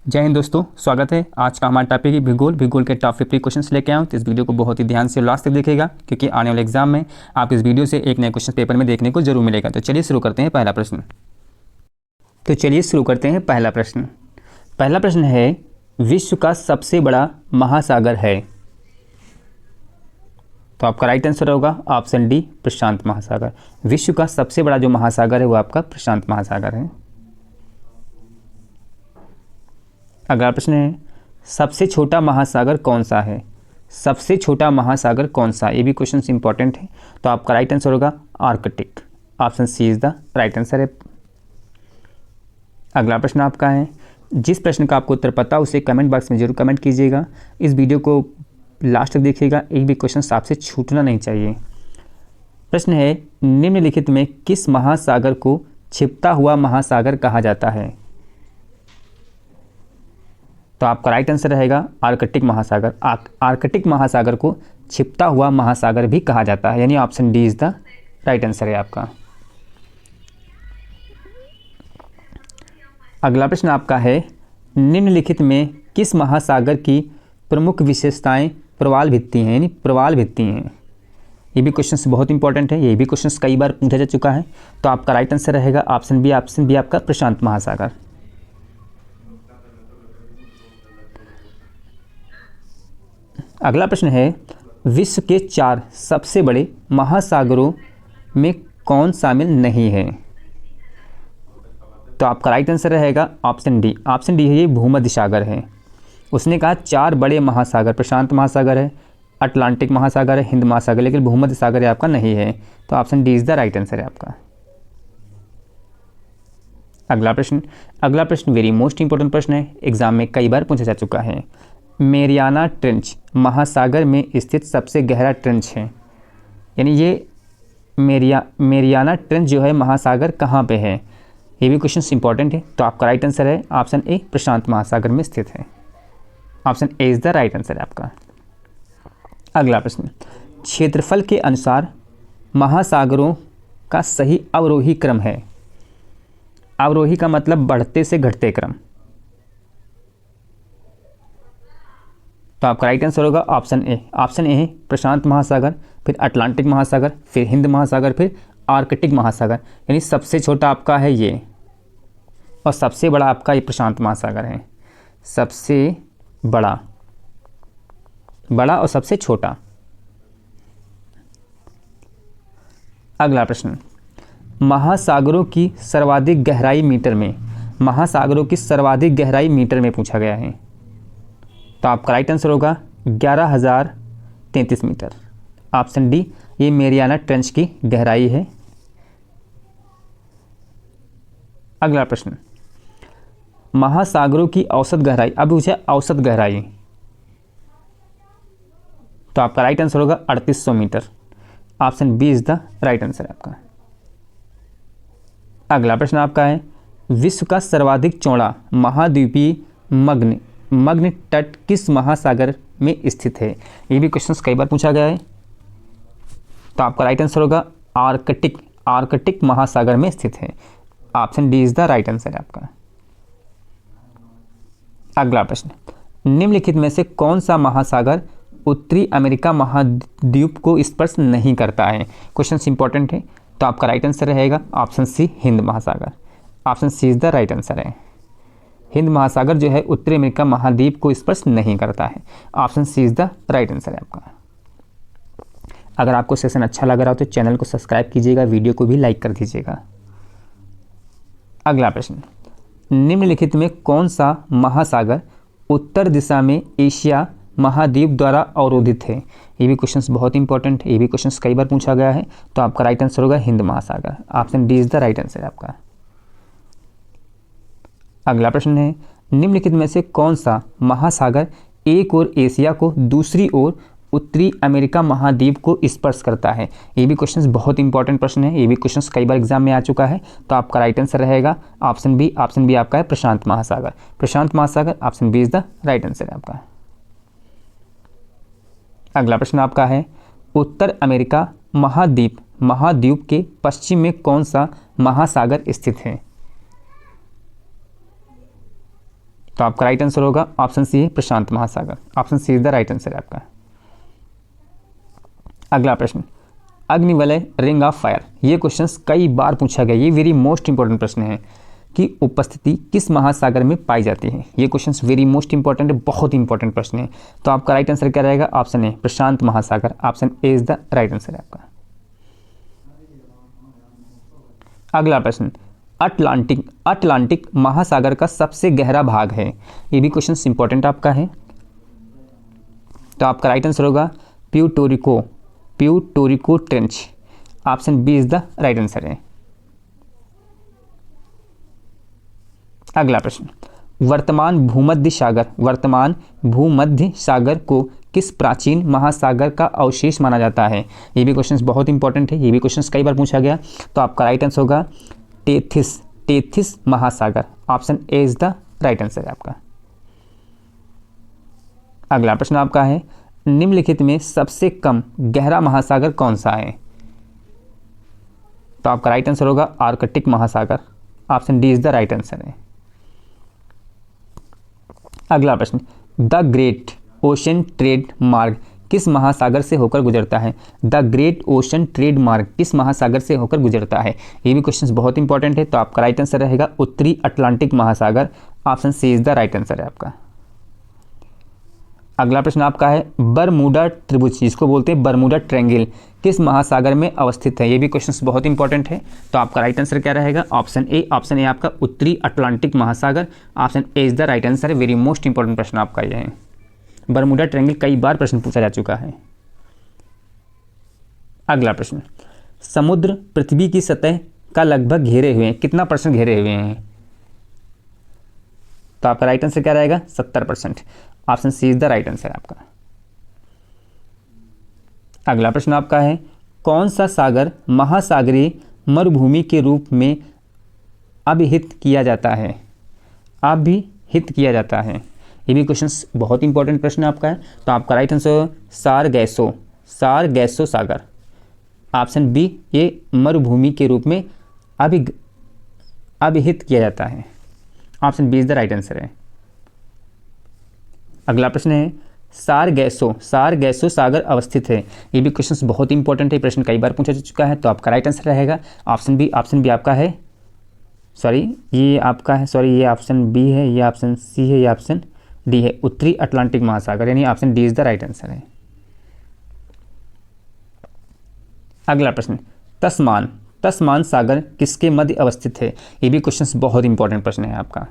जय हिंद दोस्तों, स्वागत है। आज का हमारा टॉपिक है भूगोल के टॉप 50 क्वेश्चंस लेके आया हूँ। तो इस वीडियो को बहुत ही ध्यान से लास्ट तक देखिएगा, क्योंकि आने वाले एग्जाम में आप इस वीडियो से एक नया क्वेश्चन पेपर में देखने को जरूर मिलेगा। तो चलिए शुरू करते हैं पहला प्रश्न। पहला प्रश्न है, विश्व का सबसे बड़ा महासागर है। तो आपका राइट आंसर होगा ऑप्शन डी, प्रशांत महासागर। विश्व का सबसे बड़ा जो महासागर है वो आपका प्रशांत महासागर है। अगला प्रश्न है, सबसे छोटा महासागर कौन सा है। सबसे छोटा महासागर कौन सा, ये भी क्वेश्चन इंपॉर्टेंट है। तो आपका राइट आंसर होगा Arctic. Option C is the right answer है। अगला प्रश्न आपका है, जिस प्रश्न का आपको उत्तर पता उसे कमेंट बॉक्स में जरूर कमेंट कीजिएगा। इस वीडियो को लास्ट तक देखिएगा, एक भी क्वेश्चन आपसे छूटना नहीं चाहिए। प्रश्न है, निम्नलिखित में किस महासागर को छिपता हुआ महासागर कहा जाता है। तो आपका राइट आंसर रहेगा आर्कटिक महासागर। आर्कटिक महासागर को छिपता हुआ महासागर भी कहा जाता है, यानी option D is the right answer है आपका। अगला प्रश्न आपका है, निम्नलिखित में किस महासागर की प्रमुख विशेषताएं प्रवाल भित्ति हैं, यानी प्रवाल भित्ति हैं। ये भी क्वेश्चन बहुत इंपॉर्टेंट है, ये भी क्वेश्चन कई बार पूछा जा चुका है। तो आपका राइट आंसर रहेगा ऑप्शन बी। ऑप्शन बी आपका प्रशांत महासागर। अगला प्रश्न है, विश्व के 4 सबसे बड़े महासागरों में कौन शामिल नहीं है। तो आपका राइट आंसर रहेगा ऑप्शन डी। ऑप्शन डी है, ये भूमध्य सागर है। उसने कहा 4 बड़े महासागर, प्रशांत महासागर है, अटलांटिक महासागर है, हिंद महासागर, लेकिन भूमध्य सागर आपका नहीं है। तो option D is the right answer है आपका। अगला प्रश्न वेरी मोस्ट इंपॉर्टेंट प्रश्न है, एग्जाम में कई बार पूछा जा चुका है। मेरियाना ट्रेंच महासागर में स्थित सबसे गहरा ट्रेंच है, यानी ये मेरियाना ट्रेंच जो है महासागर कहाँ पे है, ये भी क्वेश्चन इंपॉर्टेंट है। तो आपका राइट आंसर है ऑप्शन ए, प्रशांत महासागर में स्थित है। Option A is the right answer है आपका। अगला प्रश्न, क्षेत्रफल के अनुसार महासागरों का सही अवरोही क्रम है। अवरोही का मतलब बढ़ते से घटते क्रम। तो आपका राइट आंसर होगा ऑप्शन ए। ऑप्शन ए है प्रशांत महासागर, फिर अटलांटिक महासागर, फिर हिंद महासागर, फिर आर्कटिक महासागर, यानी सबसे छोटा आपका है ये और सबसे बड़ा आपका ये प्रशांत महासागर है। सबसे बड़ा और सबसे छोटा। अगला प्रश्न, महासागरों की सर्वाधिक गहराई मीटर में। महासागरों की सर्वाधिक गहराई मीटर में पूछा गया है। तो आपका राइट आंसर होगा 11,033 मीटर। ऑप्शन डी, ये मेरियाना ट्रेंच की गहराई है। अगला प्रश्न, महासागरों की औसत गहराई। अब पूछा औसत गहराई, तो आपका राइट आंसर होगा 3800 metre. Option B is the right answer है आपका। अगला प्रश्न आपका है, विश्व का सर्वाधिक चौड़ा महाद्वीपीय मग्न तट किस महासागर में स्थित है। ये भी क्वेश्चन कई बार पूछा गया है। तो आपका राइट आंसर होगा आर्कटिक महासागर में स्थित है। Option D is the right answer है आपका। अगला प्रश्न, निम्नलिखित में से कौन सा महासागर उत्तरी अमेरिका महाद्वीप को स्पर्श नहीं करता है। क्वेश्चन इंपॉर्टेंट है। तो आपका राइट आंसर रहेगा ऑप्शन सी, हिंद महासागर। Option C is the right answer है। हिंद महासागर जो है उत्तरी अमेरिका महाद्वीप को स्पर्श नहीं करता है। Option C is the right answer है आपका। अगर आपको सेशन अच्छा लग रहा हो तो चैनल को सब्सक्राइब कीजिएगा, वीडियो को भी लाइक कर दीजिएगा। अगला प्रश्न, निम्नलिखित में कौन सा महासागर उत्तर दिशा में एशिया महाद्वीप द्वारा अवरोधित है। ये भी क्वेश्चन बहुत इंपॉर्टेंट है, ये भी क्वेश्चन कई बार पूछा गया है। तो आपका राइट आंसर होगा हिंद महासागर। Option D is the right answer है आपका। अगला प्रश्न है, निम्नलिखित में से कौन सा महासागर एक ओर एशिया को, दूसरी ओर उत्तरी अमेरिका महाद्वीप को स्पर्श करता है। ये भी क्वेश्चन बहुत इंपॉर्टेंट प्रश्न है, ये भी क्वेश्चन कई बार एग्जाम में आ चुका है। तो आपका राइट आंसर रहेगा ऑप्शन बी। ऑप्शन बी आपका है प्रशांत महासागर। प्रशांत महासागर, option B is the right answer है आपका। अगला प्रश्न आपका है, उत्तर अमेरिका महाद्वीप के पश्चिम में कौन सा महासागर स्थित है। तो आपका राइट आंसर होगा ऑप्शन सी है प्रशांत महासागर। Option C is the right answer है आपका। अगला प्रश्न, अग्निवलय रिंग ऑफ फायर, ये क्वेश्चन कई बार पूछा गया, ये वेरी मोस्ट इंपॉर्टेंट प्रश्न है कि उपस्थिति किस महासागर में पाई जाती है। ये क्वेश्चन वेरी मोस्ट इंपॉर्टेंट है, बहुत इंपॉर्टेंट प्रश्न है। तो आपका राइट आंसर क्या रहेगा? ऑप्शन ए प्रशांत महासागर। Option A is the right answer है आपका। अगला प्रश्न, अटलांटिक महासागर का सबसे गहरा भाग है, ये भी क्वेश्चन इंपॉर्टेंट आपका है। तो आपका राइट आंसर होगा Puerto Rico trench. Option B is the right answer है। अगला प्रश्न, वर्तमान भूमध्य सागर को किस प्राचीन महासागर का अवशेष माना जाता है? ये भी क्वेश्चन बहुत इंपॉर्टेंट है, ये भी क्वेश्चन कई बार पूछा गया। तो आपका राइट आंसर होगा टेथिस महासागर। Option A is the right answer है आपका। अगला प्रश्न आपका है, निम्नलिखित में सबसे कम गहरा महासागर कौन सा है? तो आपका राइट आंसर होगा आर्कटिक महासागर। Option D is the right answer है। अगला प्रश्न, द ग्रेट ओशन ट्रेड मार्ग किस महासागर से होकर गुजरता है? द ग्रेट ओशन ट्रेड मार्ग किस महासागर से होकर गुजरता है? ये भी क्वेश्चन बहुत इंपॉर्टेंट है। तो आपका राइट आंसर रहेगा उत्तरी अटलांटिक महासागर। Option C is the right answer है आपका। अगला प्रश्न आपका है, बरमूडा त्रिभुज जिसको बोलते हैं बरमूडा ट्रायंगल किस महासागर में अवस्थित है? ये भी क्वेश्चन बहुत इंपॉर्टेंट है। तो आपका राइट आंसर क्या रहेगा? Option A. ऑप्शन ए आपका उत्तरी अटलांटिक महासागर। Option A is the right answer है। वेरी मोस्ट इंपॉर्टेंट प्रश्न आपका यह है। बरमूडा ट्रायंगल कई बार प्रश्न पूछा जा चुका है। अगला प्रश्न, समुद्र पृथ्वी की सतह का लगभग घेरे हुए हैं, कितना % घेरे हुए हैं? तो आपका राइट आंसर क्या रहेगा? 70%। Option C is the right answer है आपका। अगला प्रश्न आपका है, कौन सा सागर महासागरीय मरुभूमि के रूप में अभिहित किया जाता है? अभिहित किया जाता है, ये भी क्वेश्चन बहुत इंपॉर्टेंट प्रश्न आपका है। तो आपका राइट आंसर सारगैसो सागर। ऑप्शन बी, ये मरुभूमि के रूप में अभिहित किया जाता है। Option B is the right answer है। अगला प्रश्न है, सारगैसो सागर अवस्थित है, ये भी क्वेश्चन बहुत इंपॉर्टेंट है, प्रश्न कई बार पूछा जा चुका है। तो आपका राइट आंसर रहेगा ऑप्शन बी। ऑप्शन बी आपका है, ये ऑप्शन बी है, ये ऑप्शन सी है, ये ऑप्शन डी है, उत्तरी अटलांटिक महासागर, यानी option D is the right answer है। अगला प्रश्न, तस्मान सागर किसके मध्य अवस्थित है? ये भी क्वेश्चन बहुत इंपॉर्टेंट प्रश्न है आपका।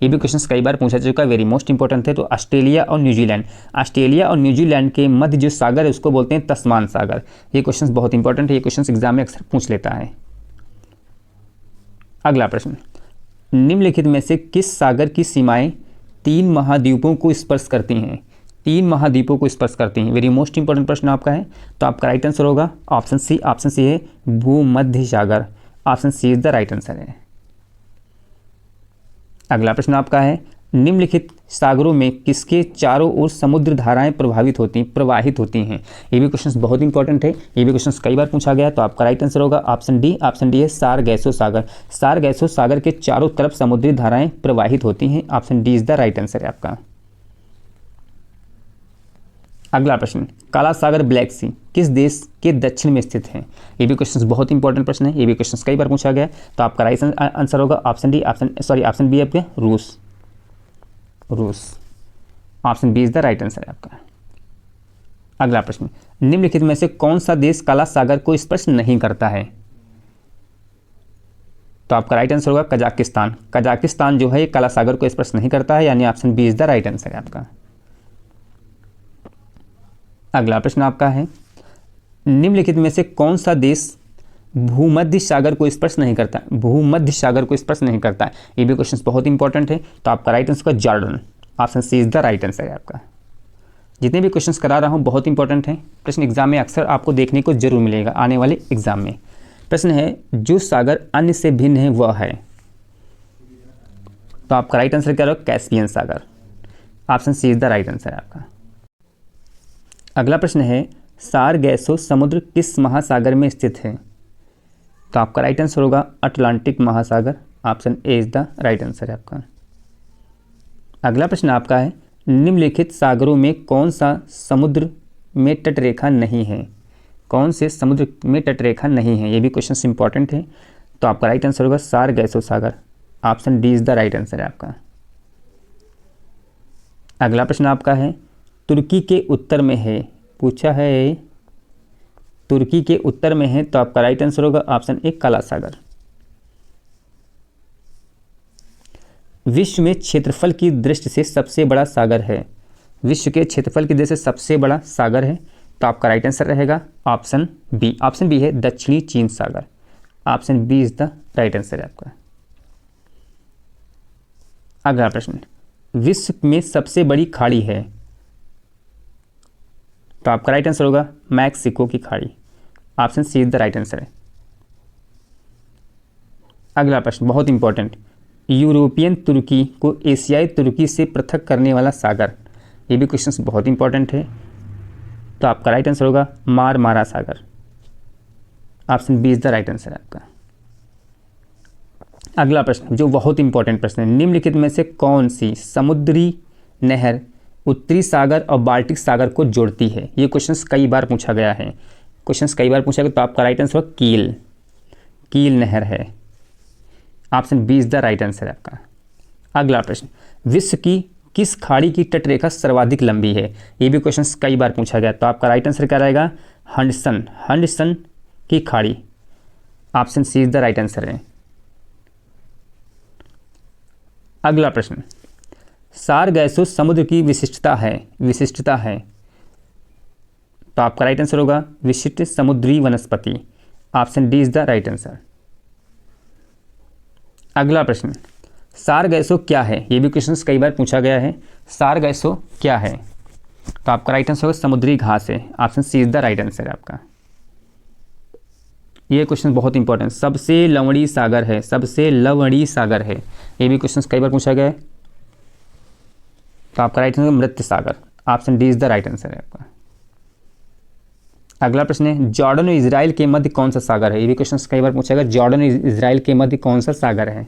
ये भी क्वेश्चन कई बार पूछा जा चुका है, वेरी मोस्ट इंपॉर्टेंट है। तो ऑस्ट्रेलिया और न्यूजीलैंड के मध्य जो सागर है उसको बोलते हैं तस्मान सागर। ये क्वेश्चन बहुत इंपॉर्टेंट है, ये क्वेश्चन एग्जाम में अक्सर पूछ लेता है। अगला प्रश्न, निम्नलिखित में से किस सागर की सीमाएं 3 महाद्वीपों को स्पर्श करती हैं? 3 महाद्वीपों को स्पर्श करती हैं, वेरी मोस्ट इंपॉर्टेंट प्रश्न आपका है। तो आपका राइट आंसर होगा ऑप्शन सी। ऑप्शन सी है भूमध्य सागर। Option C is the right answer है। अगला प्रश्न आपका है, निम्नलिखित सागरों में किसके चारों ओर समुद्र धाराएं प्रवाहित होती हैं? ये भी क्वेश्चन बहुत इंपॉर्टेंट है, ये भी क्वेश्चन कई बार पूछा गया। तो आपका राइट आंसर होगा ऑप्शन डी। ऑप्शन डी है सारगैसो सागर। सारगैसो सागर के चारों तरफ समुद्री धाराएं प्रवाहित होती हैं। Option D is the right answer है आपका। अगला प्रश्न, काला सागर ब्लैक सी किस देश के दक्षिण में स्थित है? ये भी क्वेश्चन बहुत इंपॉर्टेंट प्रश्न है, ये भी क्वेश्चन कई बार पूछा गया। तो आपका राइट आंसर होगा ऑप्शन डी। ऑप्शन बी आपके रूस। Option B is the right answer है आपका। अगला प्रश्न, निम्नलिखित में से कौन सा देश काला सागर को स्पर्श नहीं करता है? तो आपका राइट आंसर होगा कजाकिस्तान। कजाकिस्तान जो है ये काला सागर को स्पर्श नहीं करता है, यानी option B is the right answer है आपका। अगला प्रश्न आपका है, निम्नलिखित में से कौन सा देश भूमध्य सागर को स्पर्श नहीं करता? भूमध्य सागर को स्पर्श नहीं करता है, ये भी क्वेश्चन बहुत इंपॉर्टेंट है। तो आपका right answer Jordan. Option C is the right answer है आपका। जितने भी क्वेश्चंस करा रहा हूँ बहुत इंपॉर्टेंट हैं, प्रश्न एग्जाम में अक्सर आपको देखने को जरूर मिलेगा आने वाले एग्जाम में। प्रश्न है, जो सागर अन्य से भिन्न है वह है? तो आपका राइट आंसर क्या होगा? कैस्पियन सागर। Option C is the right answer है आपका। अगला प्रश्न है, सारगैसो समुद्र किस महासागर में स्थित है? तो आपका राइट आंसर होगा अटलांटिक महासागर। Option A is the right answer है आपका। अगला प्रश्न आपका है, निम्नलिखित सागरों में कौन सा समुद्र में तटरेखा नहीं है? कौन से समुद्र में तटरेखा नहीं है? ये भी क्वेश्चन इंपॉर्टेंट है। तो आपका राइट आंसर होगा सारगैसो सागर। Option D is the right answer है आपका। अगला प्रश्न आपका है, तुर्की के उत्तर में है, पूछा है तुर्की के उत्तर में है, तो आपका राइट आंसर होगा ऑप्शन ए काला सागर। विश्व में क्षेत्रफल की दृष्टि से सबसे बड़ा सागर है, विश्व के क्षेत्रफल की दृष्टि से सबसे बड़ा सागर है, तो आपका राइट आंसर रहेगा ऑप्शन बी। ऑप्शन बी है दक्षिणी चीन सागर। Option B is the right answer है आपका। अगला प्रश्न, विश्व में सबसे बड़ी खाड़ी है, तो आपका राइट आंसर होगा मैक्सिको की खाड़ी। Option C is the right answer है। अगला प्रश्न बहुत इंपॉर्टेंट, यूरोपियन तुर्की को एशियाई तुर्की से पृथक करने वाला सागर, ये भी क्वेश्चन बहुत इंपॉर्टेंट है, तो आपका राइट आंसर होगा मारमारा सागर। Option B is the right answer है आपका। अगला प्रश्न जो बहुत इंपॉर्टेंट प्रश्न है, निम्नलिखित में से कौन सी समुद्री नहर उत्तरी सागर और बाल्टिक सागर को जोड़ती है? ये क्वेश्चन कई बार पूछा गया है, तो आपका राइट आंसर होगा कील नहर है। Option B is the right answer है आपका। अगला प्रश्न, विश्व की किस खाड़ी की तटरेखा सर्वाधिक लंबी है? ये भी क्वेश्चन कई बार पूछा गया, तो आपका राइट आंसर क्या रहेगा हडसन की खाड़ी। Option C is the right answer है। अगला प्रश्न, सारगैसो समुद्र की विशिष्टता है, तो आपका राइट आंसर होगा विशिष्ट समुद्री वनस्पति। Option D is the right answer. अगला प्रश्न, सारगैसो क्या है? ये भी क्वेश्चन कई बार पूछा गया है, सारगैसो क्या है? तो आपका राइट आंसर होगा समुद्री घास है। Option C is the right answer है आपका। ये क्वेश्चन बहुत इंपॉर्टेंट, सबसे लवणीय सागर है, ये भी क्वेश्चन कई बार पूछा गया है, तो आपका राइट आंसर मृत सागर। Option D is the right answer है आपका। अगला प्रश्न है, जॉर्डन और इजराइल के मध्य कौन सा सागर है? ये भी क्वेश्चन कई बार पूछा गया, जॉर्डन और इजराइल के मध्य कौन सा सागर है?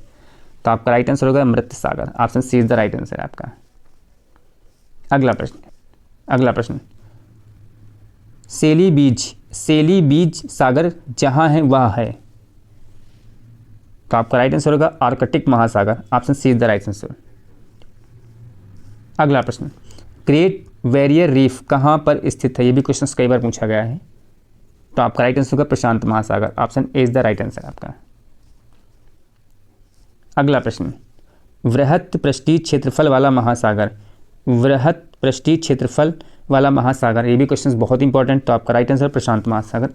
तो आपका राइट आंसर होगा मृत सागर। Option C is the right answer है आपका। अगला प्रश्न, सेली बीज सागर जहां है वह है, तो आपका राइट आंसर होगा आर्कटिक महासागर। Option C is the right answer. अगला प्रश्न, ग्रेट बैरियर रीफ कहां पर स्थित है? ये भी क्वेश्चन कई बार पूछा गया है, तो आपका राइट आंसर होगा प्रशांत महासागर। Option A is the right answer आपका। अगला प्रश्न, वृहत पृष्ठीय क्षेत्रफल वाला महासागर, ये भी क्वेश्चन बहुत इंपॉर्टेंट, तो आपका राइट आंसर प्रशांत महासागर।